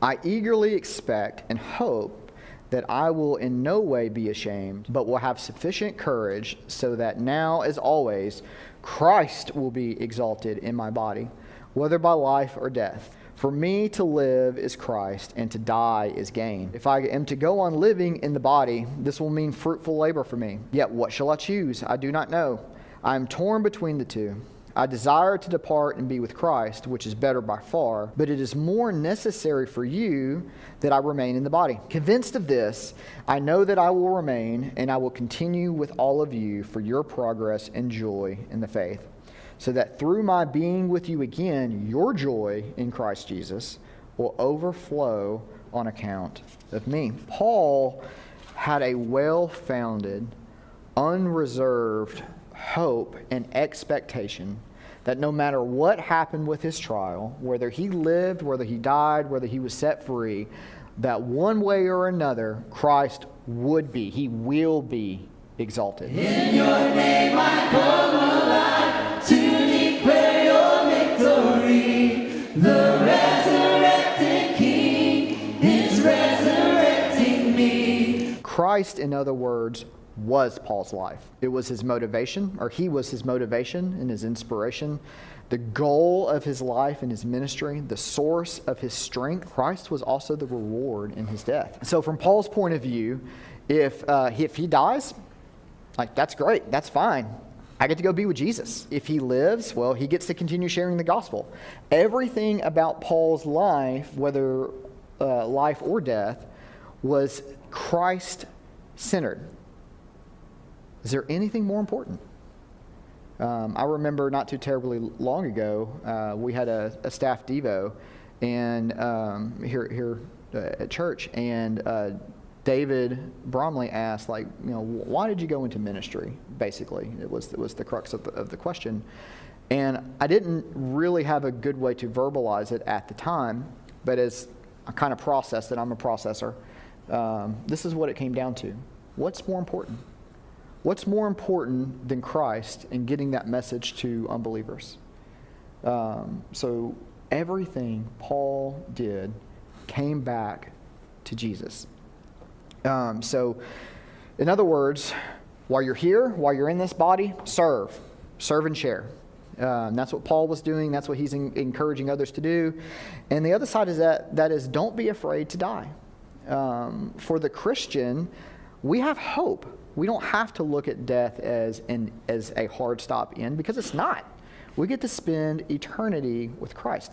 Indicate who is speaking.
Speaker 1: I eagerly expect and hope that I will in no way be ashamed, but will have sufficient courage so that now, as always, Christ will be exalted in my body, whether by life or death. For me to live is Christ, and to die is gain. If I am to go on living in the body, this will mean fruitful labor for me. Yet what shall I choose? I do not know. I am torn between the two. I desire to depart and be with Christ, which is better by far, but it is more necessary for you that I remain in the body. Convinced of this, I know that I will remain, and I will continue with all of you for your progress and joy in the faith, so that through my being with you again, your joy in Christ Jesus will overflow on account of me. Paul had a well-founded, unreserved hope and expectation that no matter what happened with his trial, whether he lived, whether he died, whether he was set free, that one way or another, Christ he will be exalted.
Speaker 2: In your name I come alive to declare your victory. The resurrected King is resurrecting me.
Speaker 1: Christ, in other words, was Paul's life. It was his motivation, or he was his motivation and his inspiration, the goal of his life and his ministry, the source of his strength. Christ was also the reward in his death. So from Paul's point of view, if he dies, that's great, that's fine. I get to go be with Jesus. If he lives, well, he gets to continue sharing the gospel. Everything about Paul's life, whether life or death, was Christ-centered. Is there anything more important? I remember not too terribly long ago, we had a staff devo and here at church, and David Bromley asked, why did you go into ministry? Basically, it was the crux of the question, and I didn't really have a good way to verbalize it at the time. But as I kind of processed it, I'm a processor. This is what it came down to: what's more important? What's more important than Christ in getting that message to unbelievers? So everything Paul did came back to Jesus. So in other words, while you're here, while you're in this body, serve and share. And that's what Paul was doing. That's what he's encouraging others to do. And the other side is that is don't be afraid to die. For the Christian, we have hope. We don't have to look at death as a hard stop in, because it's not. We get to spend eternity with Christ.